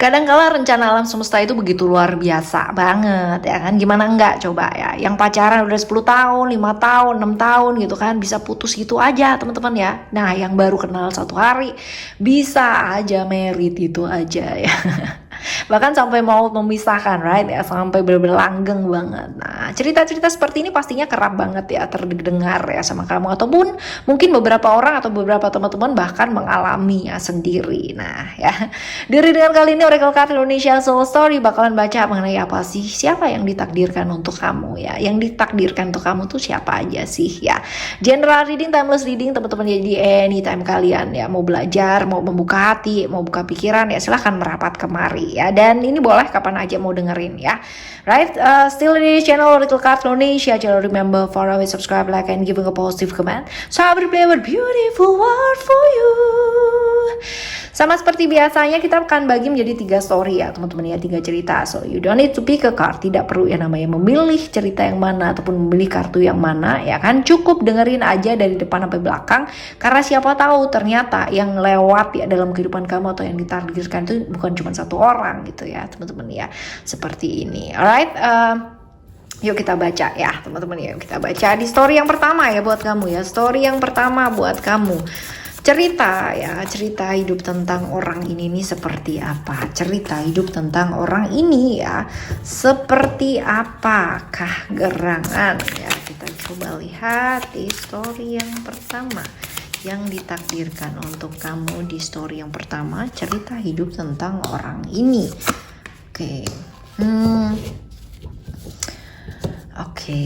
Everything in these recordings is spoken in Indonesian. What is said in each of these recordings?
Kadang kala rencana alam semesta itu begitu luar biasa banget ya kan. Gimana enggak coba ya. Yang pacaran udah 10 tahun, 5 tahun, 6 tahun gitu kan bisa putus gitu aja teman-teman ya. Nah, yang baru kenal 1 hari bisa aja merit itu aja ya. Bahkan sampai mau memisahkan, right ya, sampai bener-bener langgeng banget. Nah, cerita-cerita seperti ini pastinya kerap banget ya terdengar ya sama kamu, ataupun mungkin beberapa orang atau beberapa teman-teman bahkan mengalaminya sendiri. Nah ya, di readingan kali ini Oracle Card Indonesia Soul Story bakalan baca mengenai apa sih, siapa yang ditakdirkan untuk kamu ya. Yang ditakdirkan untuk kamu tuh siapa aja sih ya. General reading, timeless reading, teman-teman, jadi anytime kalian ya mau belajar, mau membuka hati, mau buka pikiran ya silahkan merapat kemari ya. Dan ini boleh kapan aja mau dengerin ya. Right, still di channel Oracle Card Indonesia. Jangan remember for always subscribe, like, and giving a positive comment. So I will play a beautiful word for you. Sama seperti biasanya kita akan bagi menjadi 3 story ya teman-teman ya, 3 cerita. So you don't need to pick a card. Tidak perlu yang namanya memilih cerita yang mana ataupun memilih kartu yang mana ya kan. Cukup dengerin aja dari depan sampai belakang. Karena siapa tahu ternyata yang lewat ya dalam kehidupan kamu atau yang ditakdirkan itu bukan cuma 1 orang gitu ya teman-teman ya. Seperti ini. Alright, yuk kita baca ya teman-teman ya. Kita baca di story yang pertama ya buat kamu ya. Story yang pertama buat kamu. Cerita ya, cerita hidup tentang orang ini nih seperti apa? Cerita hidup tentang orang ini ya seperti apakah gerangan ya? Kita coba lihat di story yang pertama yang ditakdirkan untuk kamu. Di story yang pertama, cerita hidup tentang orang ini. Oke,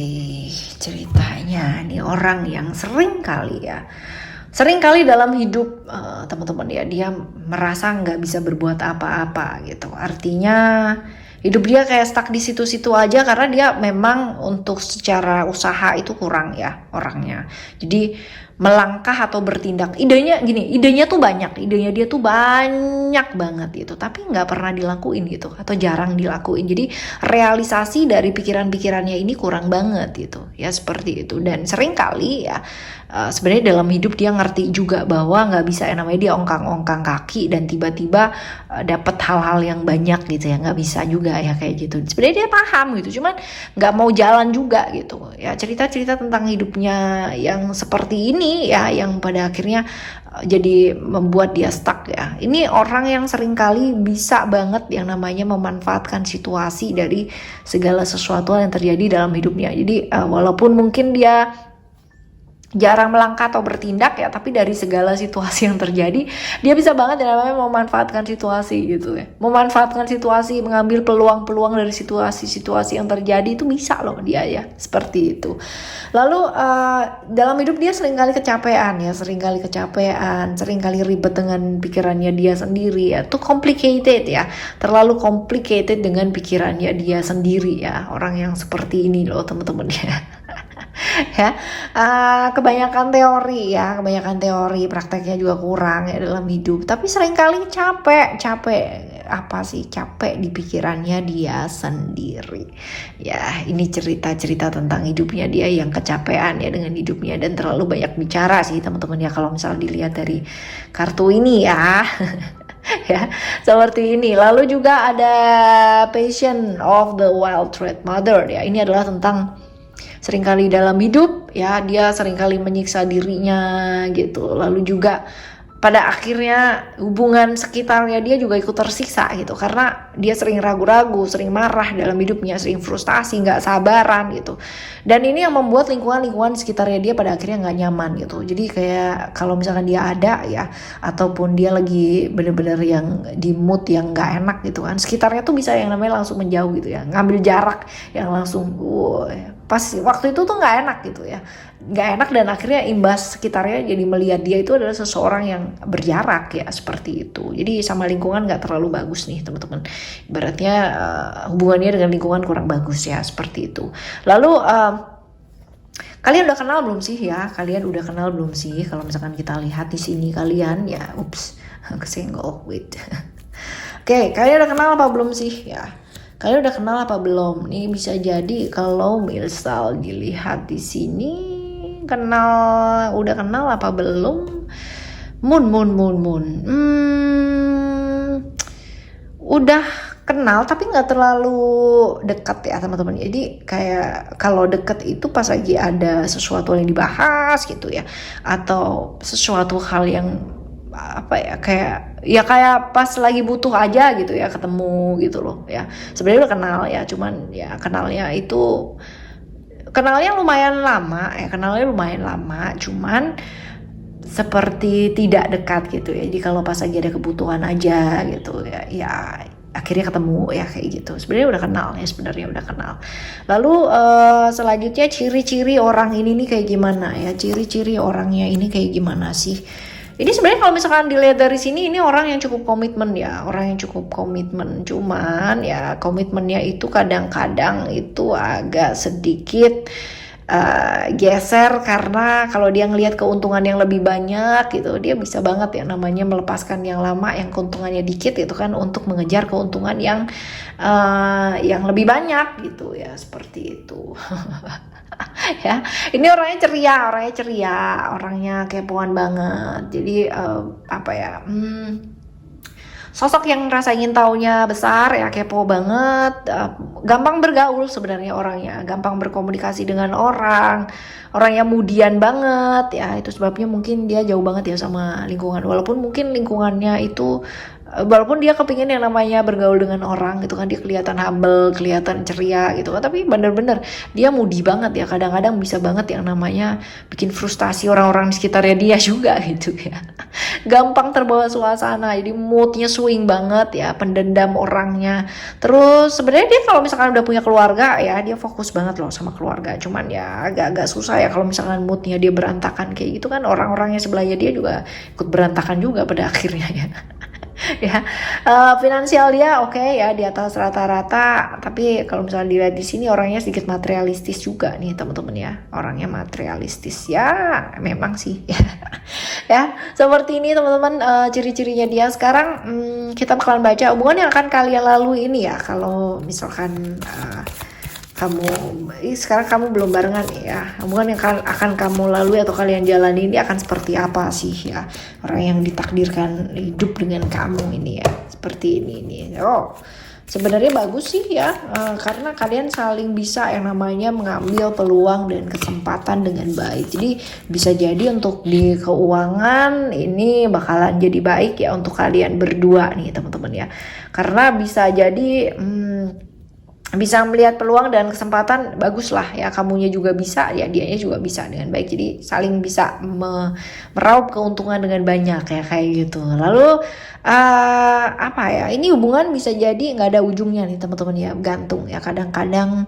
ceritanya nih orang yang sering kali dalam hidup teman-teman ya, dia merasa nggak bisa berbuat apa-apa gitu. Artinya hidup dia kayak stuck di situ-situ aja karena dia memang untuk secara usaha itu kurang ya orangnya. Jadi melangkah atau bertindak, idenya dia tuh banyak banget gitu, tapi nggak pernah dilakuin gitu atau jarang dilakuin. Jadi realisasi dari pikiran-pikirannya ini kurang banget gitu ya, seperti itu. Dan sering kali ya sebenarnya dalam hidup dia ngerti juga bahwa nggak bisa yang namanya dia ongkang-ongkang kaki dan tiba-tiba dapat hal-hal yang banyak gitu ya, nggak bisa juga ya kayak gitu. Sebenarnya dia paham gitu, cuman nggak mau jalan juga gitu ya. Cerita-cerita tentang hidupnya yang seperti ini ya, yang pada akhirnya jadi membuat dia stuck ya. Ini orang yang seringkali bisa banget yang namanya memanfaatkan situasi dari segala sesuatu yang terjadi dalam hidupnya. Jadi walaupun mungkin dia jarang melangkah atau bertindak ya, tapi dari segala situasi yang terjadi dia bisa banget yang namanya memanfaatkan situasi gitu ya. Memanfaatkan situasi, mengambil peluang-peluang dari situasi-situasi yang terjadi itu bisa loh dia ya, seperti itu. Lalu dalam hidup dia seringkali kecapean, seringkali ribet dengan pikirannya dia sendiri ya. Too complicated ya, terlalu complicated dengan pikirannya dia sendiri ya. Orang yang seperti ini loh teman-teman ya. Ya, kebanyakan teori, prakteknya juga kurang ya dalam hidup. Tapi seringkali capek di pikirannya dia sendiri. Ya, ini cerita-cerita tentang hidupnya dia yang kecapean ya dengan hidupnya dan terlalu banyak bicara sih teman-teman ya, kalau misalnya dilihat dari kartu ini ya. Ya, seperti ini. Lalu juga ada Passion of the Wild Thread Mother ya. Ini adalah tentang seringkali dalam hidup ya dia seringkali menyiksa dirinya gitu. Lalu juga pada akhirnya hubungan sekitarnya dia juga ikut tersiksa gitu, karena dia sering ragu-ragu, sering marah dalam hidupnya, sering frustasi, nggak sabaran gitu. Dan ini yang membuat lingkungan sekitarnya dia pada akhirnya nggak nyaman gitu. Jadi kayak kalau misalkan dia ada ya, ataupun dia lagi bener-bener yang di mood yang nggak enak gitu kan, sekitarnya tuh bisa yang namanya langsung menjauh gitu ya, ngambil jarak yang langsung pas waktu itu tuh nggak enak gitu ya, nggak enak. Dan akhirnya imbas sekitarnya jadi melihat dia itu adalah seseorang yang berjarak ya, seperti itu. Jadi sama lingkungan nggak terlalu bagus nih teman-teman, ibaratnya hubungannya dengan lingkungan kurang bagus ya, seperti itu. Lalu kalian udah kenal belum sih ya? Kalau misalkan kita lihat di sini kalian ya, kesenggol wait. Oke, kalian udah kenal apa belum sih ya? Kalian udah kenal apa belum? Nih bisa jadi kalau misal dilihat di sini udah kenal apa belum? Moon. udah kenal tapi nggak terlalu dekat ya teman-teman. Jadi kayak kalau deket itu pas lagi ada sesuatu yang dibahas gitu ya, atau sesuatu hal yang apa ya, kayak pas lagi butuh aja gitu ya, ketemu gitu loh ya. Sebenarnya udah kenal ya, cuman ya kenalnya lumayan lama, cuman seperti tidak dekat gitu ya. Jadi kalau pas lagi ada kebutuhan aja gitu ya akhirnya ketemu ya kayak gitu. Sebenarnya udah kenal ya, sebenarnya udah kenal. Lalu selanjutnya ciri-ciri orang ini nih kayak gimana ya? Ciri-ciri orangnya ini kayak gimana sih? Ini sebenarnya kalau misalkan dilihat dari sini, ini orang yang cukup komitmen ya, orang yang cukup komitmen. Cuman ya komitmennya itu kadang-kadang itu agak sedikit geser, karena kalau dia ngelihat keuntungan yang lebih banyak gitu, dia bisa banget ya namanya melepaskan yang lama yang keuntungannya dikit itu kan untuk mengejar keuntungan yang lebih banyak gitu ya, seperti itu. Ya, ini orangnya ceria, orangnya kepoan banget. Jadi apa ya? Sosok yang rasa ingin taunya besar ya, kepo banget, gampang bergaul sebenarnya orangnya, gampang berkomunikasi dengan orang yang mudian banget ya. Itu sebabnya mungkin dia jauh banget ya sama lingkungan, walaupun mungkin lingkungannya itu walaupun dia kepingin yang namanya bergaul dengan orang gitu kan, dia kelihatan humble, kelihatan ceria gitu kan, tapi bener-bener dia moody banget ya, kadang-kadang bisa banget yang namanya bikin frustasi orang-orang di sekitarnya dia juga gitu ya. Gampang terbawa suasana, jadi moodnya swing banget ya, pendendam orangnya. Terus sebenarnya dia kalau misalkan udah punya keluarga ya, dia fokus banget loh sama keluarga. Cuman ya agak-agak susah ya kalau misalkan moodnya dia berantakan kayak gitu kan, orang-orangnya sebelahnya dia juga ikut berantakan juga pada akhirnya ya. Ya, finansial dia oke ya, di atas rata-rata, tapi kalau misalnya dilihat di sini orangnya sedikit materialistis juga nih teman-teman ya, orangnya materialistis ya, memang sih ya. Ya seperti ini teman-teman, ciri-cirinya dia. Sekarang kita bakalan baca hubungan yang akan kalian lalui ini ya, kalau misalkan sekarang kamu belum barengan ya, hubungan yang akan kamu lalui atau kalian jalani ini akan seperti apa sih ya, orang yang ditakdirkan hidup dengan kamu ini ya, seperti ini nih. Sebenarnya bagus sih ya, karena kalian saling bisa yang namanya mengambil peluang dan kesempatan dengan baik. Jadi bisa jadi untuk di keuangan ini bakalan jadi baik ya untuk kalian berdua nih teman-teman ya, karena bisa jadi bisa melihat peluang dan kesempatan, bagus lah ya, kamunya juga bisa ya, dianya juga bisa dengan baik. Jadi saling bisa meraup keuntungan dengan banyak ya kayak gitu. Lalu apa ya, ini hubungan bisa jadi nggak ada ujungnya nih teman-teman ya, gantung ya kadang-kadang.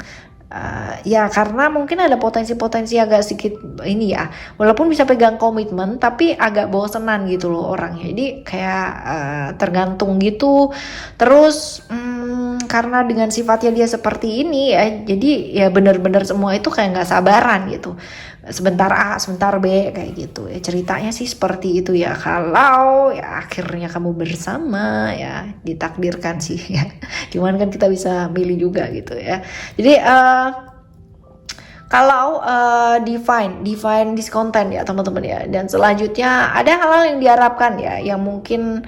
Ya karena mungkin ada potensi-potensi agak sedikit ini ya, walaupun bisa pegang komitmen tapi agak bosenan gitu loh orangnya, jadi kayak tergantung gitu terus. Karena dengan sifatnya dia seperti ini ya, jadi ya benar-benar semua itu kayak nggak sabaran gitu, sebentar A sebentar B kayak gitu ya. Ceritanya sih seperti itu ya, kalau ya akhirnya kamu bersama ya, ditakdirkan sih ya. Cuman kan kita bisa milih juga gitu ya. Jadi kalau define this content ya teman-teman ya, dan selanjutnya ada hal-hal yang diharapkan ya, yang mungkin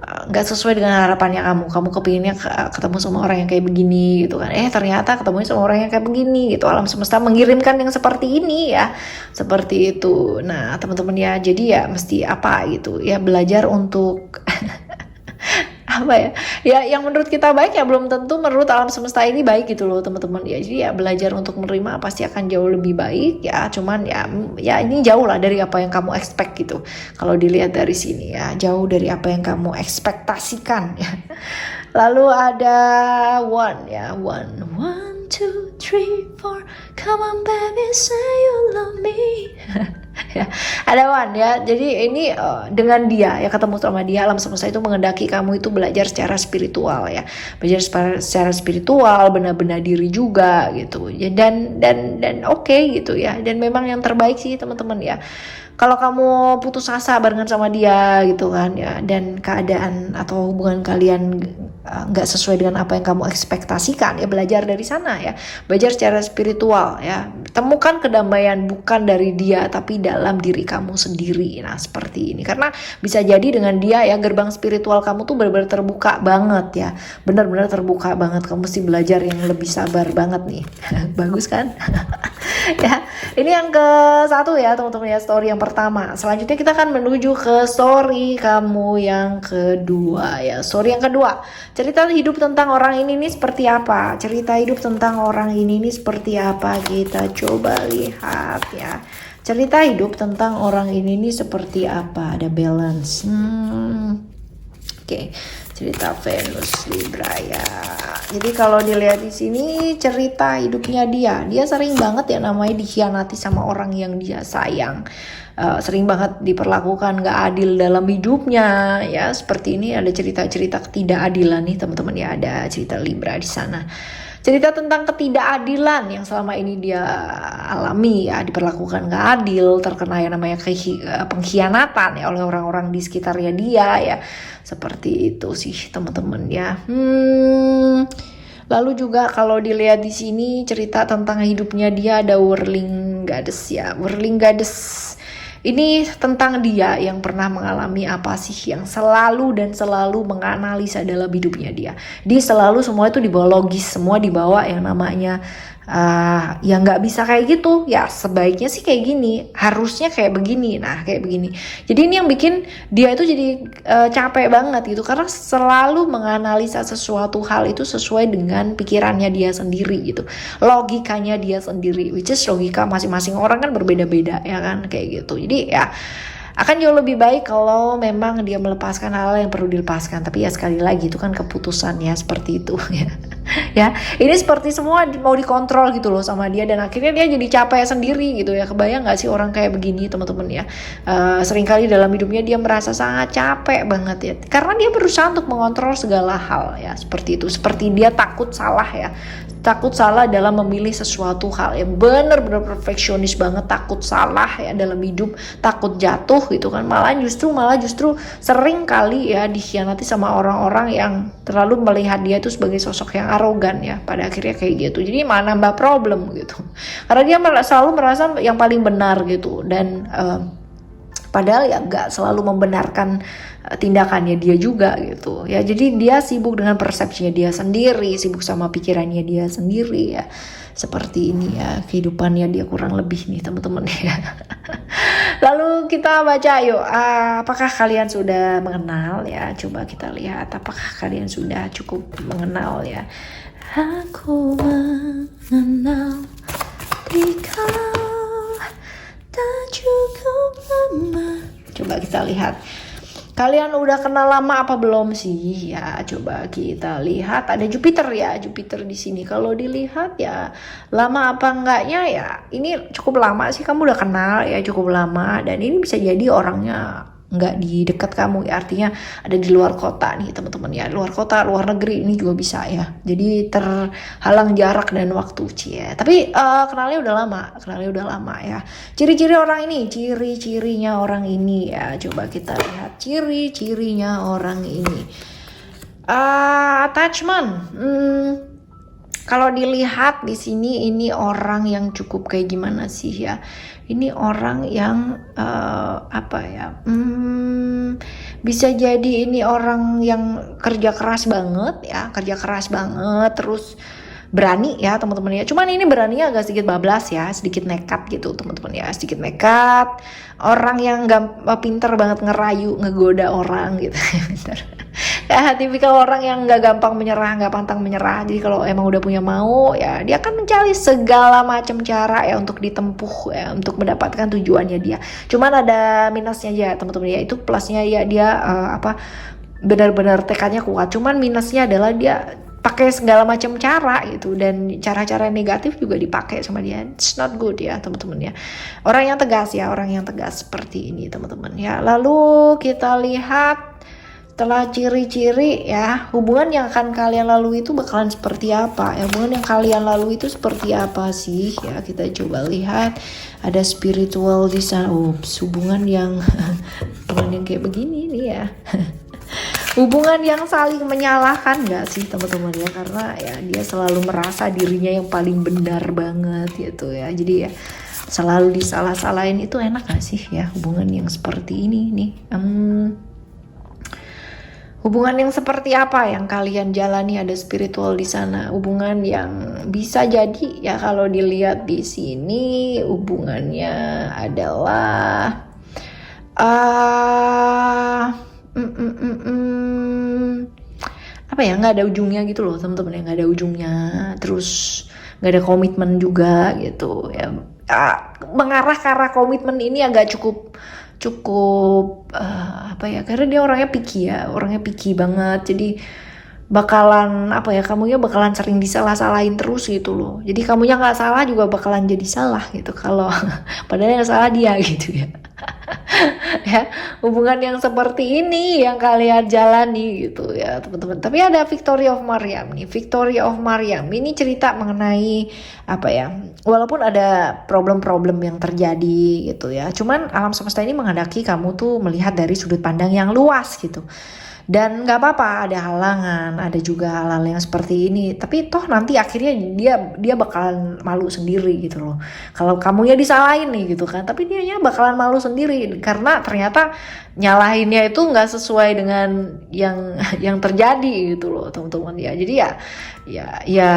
nggak sesuai dengan harapannya kamu kepinginnya ketemu sama orang yang kayak begini gitu kan, ternyata ketemu sama orang yang kayak begini gitu, alam semesta mengirimkan yang seperti ini ya, seperti itu. Nah teman-teman ya, jadi ya mesti apa gitu ya, belajar untuk apa ya yang menurut kita baik ya belum tentu menurut alam semesta ini baik gitu loh teman-teman ya. Jadi ya belajar untuk menerima pasti akan jauh lebih baik ya, cuman ya ini jauh lah dari apa yang kamu expect gitu. Kalau dilihat dari sini ya, jauh dari apa yang kamu ekspektasikan ya. Lalu ada one, 2, 3, 4, come on baby say you love me. Ya, ada one ya. Jadi ini dengan dia ya, ketemu sama dia, alam semesta itu mengendaki kamu itu belajar secara spiritual ya, belajar secara spiritual, benar-benar diri juga gitu ya, dan oke gitu ya, dan memang yang terbaik sih teman-teman ya. Kalau kamu putus asa barengan sama dia gitu kan ya, dan keadaan atau hubungan kalian nggak sesuai dengan apa yang kamu ekspektasikan ya, belajar dari sana ya, belajar secara spiritual ya, Temukan kedamaian bukan dari dia tapi dalam diri kamu sendiri. Nah seperti ini, karena bisa jadi dengan dia ya gerbang spiritual kamu tuh benar-benar terbuka banget ya, benar-benar terbuka banget. Kamu mesti belajar yang lebih sabar banget nih. Bagus kan? Ya, ini yang ke satu ya teman-teman ya, story yang pertama. Selanjutnya kita akan menuju ke story kamu yang kedua ya. Story yang kedua, cerita hidup tentang orang ini nih seperti apa? Cerita hidup tentang orang ini nih seperti apa? Kita coba lihat ya. Cerita hidup tentang orang ini nih seperti apa? Ada balance. Oke. Cerita Venus Libra ya. Jadi kalau dilihat di sini cerita hidupnya dia sering banget ya namanya dikhianati sama orang yang dia sayang. Sering banget diperlakukan gak adil dalam hidupnya ya. Seperti ini ada cerita-cerita ketidakadilan nih teman-teman ya, ada cerita Libra di sana. Cerita tentang ketidakadilan yang selama ini dia alami ya, diperlakukan gak adil, terkena yang namanya pengkhianatan ya oleh orang-orang di sekitarnya dia ya. Seperti itu sih teman-teman ya. Lalu juga kalau dilihat di sini cerita tentang hidupnya dia ada Whirling Goddess ya. Whirling Goddess ini tentang dia yang pernah mengalami apa sih yang selalu menganalisa dalam hidupnya dia. Dia selalu semua itu dibawa logis, semua dibawa yang namanya ya nggak bisa kayak gitu ya, sebaiknya sih kayak gini, harusnya kayak begini, nah kayak begini. Jadi ini yang bikin dia itu jadi capek banget gitu, karena selalu menganalisa sesuatu hal itu sesuai dengan pikirannya dia sendiri gitu, logikanya dia sendiri, which is logika masing-masing orang kan berbeda-beda ya kan kayak gitu. Jadi ya akan jauh lebih baik kalau memang dia melepaskan hal yang perlu dilepaskan. Tapi ya sekali lagi itu kan keputusan ya, seperti itu ya. Ya, ini seperti semua mau dikontrol gitu loh sama dia, dan akhirnya dia jadi capek sendiri gitu ya. Kebayang gak sih orang kayak begini teman-teman ya? Seringkali dalam hidupnya dia merasa sangat capek banget ya, karena dia berusaha untuk mengontrol segala hal ya, seperti itu. Seperti dia takut salah ya, takut salah dalam memilih sesuatu hal ya, bener-bener perfeksionis banget, takut salah ya dalam hidup, takut jatuh gitu kan. Malah justru sering kali ya dikhianati sama orang-orang yang terlalu melihat dia itu sebagai sosok yang arogan ya, pada akhirnya kayak gitu. Jadi malah nambah problem gitu, karena dia selalu merasa yang paling benar gitu, dan padahal ya gak selalu membenarkan tindakannya dia juga gitu ya. Jadi dia sibuk dengan persepsinya dia sendiri, sibuk sama pikirannya dia sendiri ya. Seperti ini ya kehidupannya dia kurang lebih nih teman-teman ya. Lalu kita baca yuk, apakah kalian sudah mengenal ya? Coba kita lihat apakah kalian sudah cukup mengenal ya. Aku mengenal kau tak cukup lama. Coba kita lihat, kalian udah kenal lama apa belum sih ya? Coba kita lihat, ada Jupiter ya, Jupiter di sini. Kalau dilihat ya lama apa enggaknya ya, ini cukup lama sih, kamu udah kenal ya cukup lama, dan ini bisa jadi orangnya nggak di dekat kamu ya, artinya ada di luar kota nih teman-teman ya, luar kota, luar negeri, ini juga bisa ya. Jadi terhalang jarak dan waktu cie. Tapi kenalnya udah lama ya. Ciri-ciri orang ini, ciri-cirinya orang ini ya, coba kita lihat ciri-cirinya orang ini. Attachment. Kalau dilihat di sini, ini orang yang cukup kayak gimana sih ya? Ini orang yang bisa jadi ini orang yang kerja keras banget ya, terus berani ya teman-teman ya. Cuman ini beraninya agak sedikit bablas ya, sedikit nekat gitu teman-teman ya, sedikit nekat. Orang yang pinter banget ngerayu, ngegoda orang gitu. Pinter. Ya, tipikal orang yang nggak gampang menyerah, nggak pantang menyerah. Jadi kalau emang udah punya mau ya, dia akan mencari segala macam cara ya untuk ditempuh ya, untuk mendapatkan tujuannya dia. Cuman ada minusnya aja teman-teman ya. Itu plusnya ya, dia benar-benar tekadnya kuat. Cuman minusnya adalah dia pakai segala macam cara gitu, dan cara-cara negatif juga dipakai sama dia. It's not good ya teman-teman ya. Orang yang tegas seperti ini teman-teman ya. Lalu kita lihat setelah ciri-ciri ya, hubungan yang akan kalian lalui itu bakalan seperti apa ya, hubungan yang kalian lalui itu seperti apa sih ya. Kita coba lihat, ada spiritual di sana. Hubungan yang kayak begini nih ya. Hubungan yang saling menyalahkan gak sih teman-teman ya, karena ya dia selalu merasa dirinya yang paling benar banget gitu ya, jadi ya selalu disalah-salahin. Itu enak gak sih ya hubungan yang seperti ini nih? Hubungan yang seperti apa yang kalian jalani? Ada spiritual di sana. Hubungan yang bisa jadi ya kalau dilihat di sini hubungannya adalah apa ya, nggak ada ujungnya gitu loh teman-teman ya, nggak ada ujungnya, terus nggak ada komitmen juga gitu ya. Mengarah ke arah komitmen ini agak cukup apa ya, karena dia orangnya picky banget, jadi bakalan apa ya, kamunya bakalan sering disalah-salahin terus gitu loh, jadi kamunya nggak salah juga bakalan jadi salah gitu kalau padahal yang salah dia gitu ya. Ya, hubungan yang seperti ini yang kalian jalani gitu ya teman-teman. Tapi ada Victory of Mariam nih. Victory of Mariam ini cerita mengenai apa ya, walaupun ada problem-problem yang terjadi gitu ya, cuman alam semesta ini menghendaki kamu tuh melihat dari sudut pandang yang luas gitu. Dan nggak apa-apa ada halangan, ada juga hal-hal yang seperti ini, tapi toh nanti akhirnya dia bakalan malu sendiri gitu loh kalau kamunya disalahin nih gitu kan, tapi dianya bakalan malu sendiri karena ternyata nyalahinnya itu nggak sesuai dengan yang terjadi gitu loh teman-teman ya. Jadi ya ya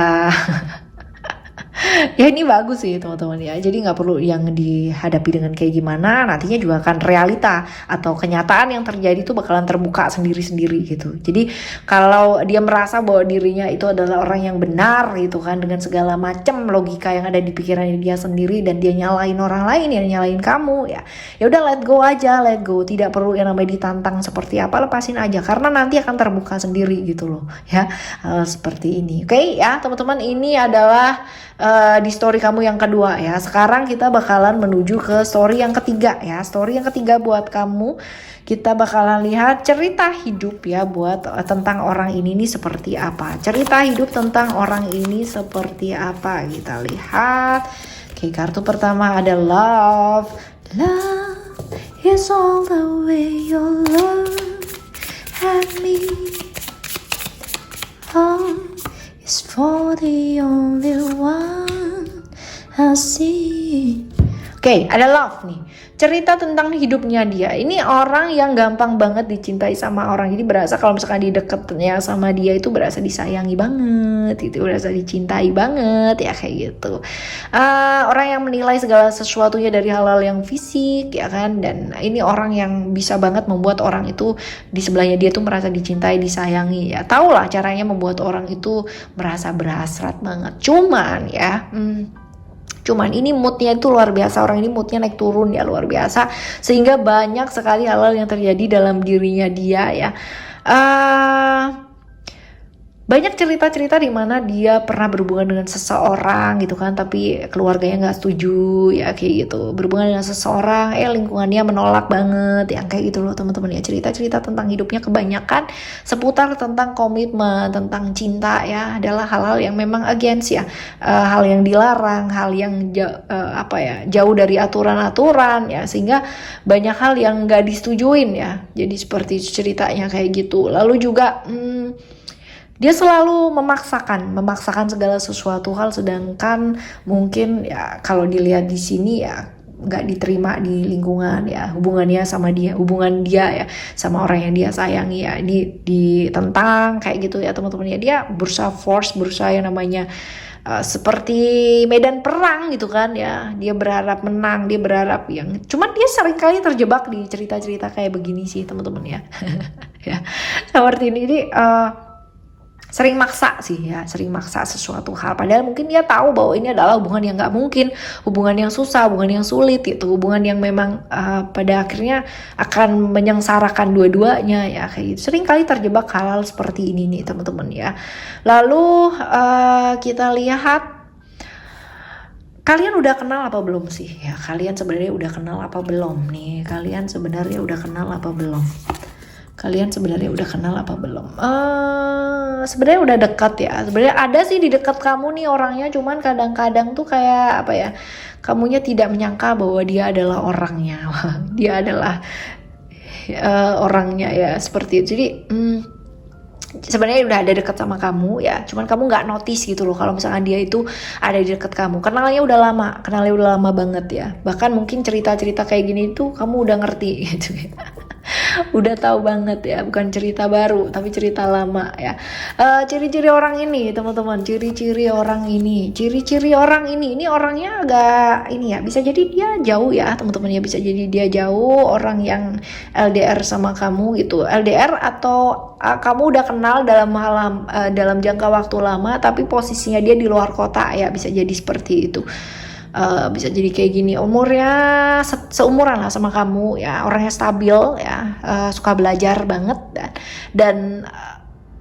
ini bagus sih teman-teman ya, jadi nggak perlu yang dihadapi dengan kayak gimana, nantinya juga akan realita atau kenyataan yang terjadi tuh bakalan terbuka sendiri-sendiri gitu. Jadi kalau dia merasa bahwa dirinya itu adalah orang yang benar gitu kan, dengan segala macam logika yang ada di pikirannya dia sendiri, dan dia nyalain orang lain, yang nyalain kamu, ya udah let go aja, let go, tidak perlu yang namanya ditantang seperti apa, lepasin aja karena nanti akan terbuka sendiri gitu loh ya. Seperti ini. Oke ya teman-teman, ini adalah di story kamu yang kedua ya. Sekarang kita bakalan menuju ke story yang ketiga ya. Story yang ketiga buat kamu, kita bakalan lihat cerita hidup ya buat tentang orang ini nih seperti apa. Cerita hidup tentang orang ini seperti apa, kita lihat. Oke, kartu pertama ada love. Love is all the way your love had me. Is for the only one I see. Oke, ada love nih. Cerita tentang hidupnya dia. Ini orang yang gampang banget dicintai sama orang. Jadi berasa kalau misalkan di deketnya sama dia itu berasa disayangi banget, itu berasa dicintai banget ya kayak gitu. Orang yang menilai segala sesuatunya dari hal-hal yang fisik ya kan. Dan ini orang yang bisa banget membuat orang itu di sebelahnya dia tuh merasa dicintai, disayangi ya. Tau lah caranya membuat orang itu merasa berhasrat banget. Cuman ini moodnya itu luar biasa, orang ini moodnya naik turun ya luar biasa, sehingga banyak sekali hal-hal yang terjadi dalam dirinya dia ya. Banyak cerita-cerita di mana dia pernah berhubungan dengan seseorang gitu kan, tapi keluarganya nggak setuju ya kayak gitu. Berhubungan dengan seseorang, lingkungannya menolak banget yang kayak gitu loh teman-teman ya. Cerita-cerita tentang hidupnya kebanyakan seputar tentang komitmen, tentang cinta ya, adalah hal-hal yang memang against ya, hal yang dilarang, hal yang jauh dari aturan-aturan ya, sehingga banyak hal yang nggak disetujuin ya. Jadi seperti ceritanya kayak gitu. Lalu juga dia selalu memaksakan segala sesuatu hal, sedangkan mungkin ya kalau dilihat di sini ya nggak diterima di lingkungan ya, hubungan dia ya sama orang yang dia sayangi ya ditentang kayak gitu ya teman-teman ya. Dia berusaha yang namanya seperti medan perang gitu kan ya. Dia berharap menang, dia berharap cuman dia sering kali terjebak di cerita-cerita kayak begini sih teman-teman ya. Ya seperti ini. Jadi sering maksa sesuatu hal, padahal mungkin dia tahu bahwa ini adalah hubungan yang nggak mungkin, hubungan yang susah, hubungan yang sulit gitu, hubungan yang memang pada akhirnya akan menyengsarakan dua-duanya ya kayak gitu. Sering kali terjebak hal-hal seperti ini nih teman-teman ya. Lalu kita lihat, kalian udah kenal apa belum sih ya? Kalian sebenarnya udah kenal apa belum nih? Kalian sebenarnya udah kenal apa belum? Sebenarnya udah dekat ya. Sebenarnya ada sih di dekat kamu nih orangnya, cuman kadang-kadang tuh kayak apa ya, kamunya tidak menyangka bahwa dia adalah orangnya. Dia adalah orangnya ya seperti itu. Jadi sebenarnya udah ada dekat sama kamu ya, cuman kamu nggak notice gitu loh kalau misalkan dia itu ada di dekat kamu. Kenalnya udah lama banget ya. Bahkan mungkin cerita-cerita kayak gini tuh kamu udah ngerti gitu ya. Udah tahu banget ya, bukan cerita baru tapi cerita lama ya. Ciri-ciri orang ini teman-teman, ciri-ciri orang ini orangnya agak ini ya, bisa jadi dia jauh ya teman-teman ya, bisa jadi dia jauh, orang yang LDR sama kamu gitu, LDR atau kamu udah kenal dalam jangka waktu lama tapi posisinya dia di luar kota ya, bisa jadi seperti itu. Bisa jadi kayak gini, umurnya seumuran lah sama kamu ya, orangnya stabil ya, suka belajar banget dan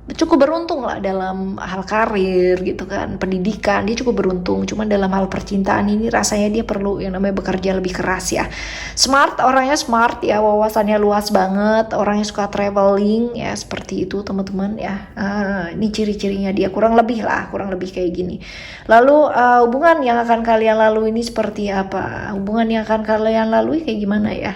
cukup beruntung lah dalam hal karir gitu kan, pendidikan dia cukup beruntung. Cuman dalam hal percintaan ini rasanya dia perlu yang namanya bekerja lebih keras ya. Orangnya smart ya, wawasannya luas banget, orangnya suka traveling ya, seperti itu teman-teman ya. Ini ciri-cirinya dia kurang lebih kayak gini. Lalu hubungan yang akan kalian lalui ini seperti apa? Hubungan yang akan kalian lalui kayak gimana ya?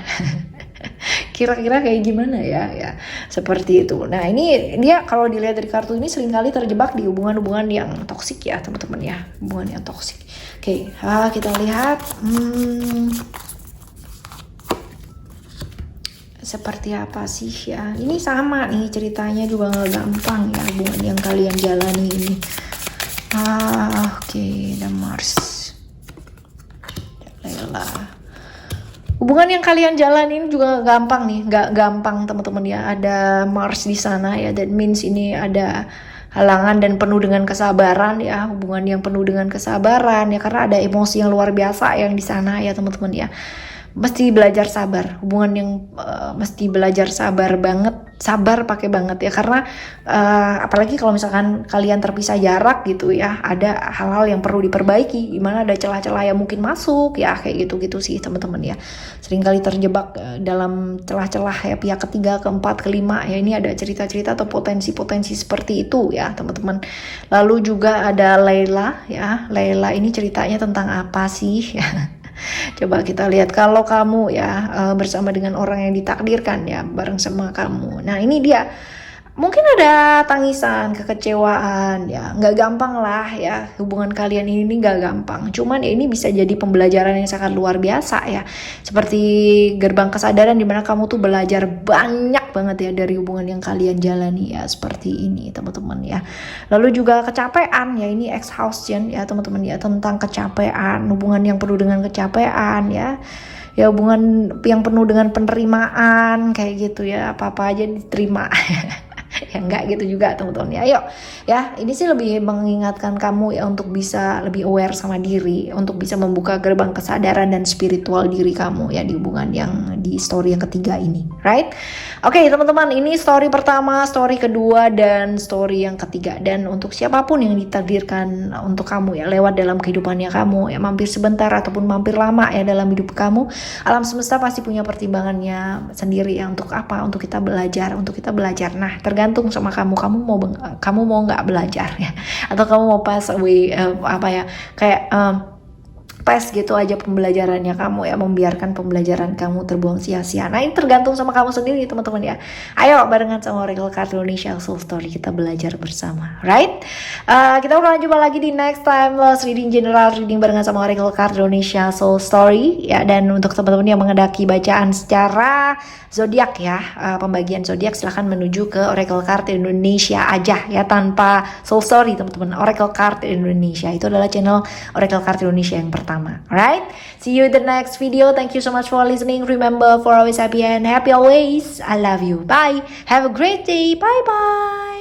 Kira-kira kayak gimana ya seperti itu. Nah ini dia kalau dilihat dari kartu ini seringkali terjebak di hubungan-hubungan yang toksik ya teman-teman ya, hubungan yang toksik. Oke, kita lihat seperti apa sih ya. Ini sama nih ceritanya juga nggak gampang ya, hubungan yang kalian jalani ini. Oke, ada Mars, Layla. Hubungan yang kalian jalanin juga nggak gampang teman-teman ya. Ada Mars di sana ya, that means ini ada halangan dan penuh dengan kesabaran ya, hubungan yang penuh dengan kesabaran ya, karena ada emosi yang luar biasa yang di sana ya teman-teman ya. Mesti belajar sabar, hubungan yang mesti belajar sabar pakai banget ya, karena apalagi kalau misalkan kalian terpisah jarak gitu ya, ada hal-hal yang perlu diperbaiki, gimana ada celah-celah yang mungkin masuk ya, kayak gitu-gitu sih teman-teman ya. Seringkali terjebak dalam celah-celah ya pihak ketiga, keempat, kelima ya. Ini ada cerita-cerita atau potensi-potensi seperti itu ya teman-teman. Lalu juga ada Layla ya. Layla ini ceritanya tentang apa sih ya? Coba kita lihat, kalau kamu ya bersama dengan orang yang ditakdirkan ya bareng sama kamu. Nah ini dia, mungkin ada tangisan, kekecewaan ya, nggak gampang lah ya, hubungan kalian ini nggak gampang. Cuman ya ini bisa jadi pembelajaran yang sangat luar biasa ya, seperti gerbang kesadaran dimana kamu tuh belajar banyak banget ya dari hubungan yang kalian jalani ya, seperti ini teman-teman ya. Lalu juga kecapean ya, ini exhaustion ya teman-teman ya, tentang kecapean, hubungan yang penuh dengan kecapean ya. Ya hubungan yang penuh dengan penerimaan kayak gitu ya, apa-apa aja diterima. Ya enggak gitu juga teman-teman ya. Ayo ya, ini sih lebih mengingatkan kamu ya untuk bisa lebih aware sama diri, untuk bisa membuka gerbang kesadaran dan spiritual diri kamu ya di hubungan yang di story yang ketiga ini, right? Oke teman-teman, ini story pertama, story kedua, dan story yang ketiga. Dan untuk siapapun yang ditakdirkan untuk kamu ya lewat dalam kehidupannya kamu ya, mampir sebentar ataupun mampir lama ya dalam hidup kamu, alam semesta pasti punya pertimbangannya sendiri ya, untuk apa? Untuk kita belajar, Nah tergantung sama kamu mau nggak belajar ya, atau kamu mau pass away pas gitu aja pembelajarannya kamu ya, membiarkan pembelajaran kamu terbuang sia-sia. Nah ini tergantung sama kamu sendiri teman-teman ya. Ayo barengan sama Oracle Card Indonesia Soul Story kita belajar bersama, right? Kita bakal jumpa lagi di next time Lost Reading General Reading barengan sama Oracle Card Indonesia Soul Story ya. Dan untuk teman-teman yang mengendaki bacaan secara zodiak ya, pembagian zodiak, silahkan menuju ke Oracle Card Indonesia aja ya, tanpa Soul Story teman-teman. Oracle Card Indonesia itu adalah channel Oracle Card Indonesia yang pertama. Alright, see you in the next video. Thank you so much for listening. Remember, for always happy and happy always. I love you. Bye. Have a great day. Bye bye.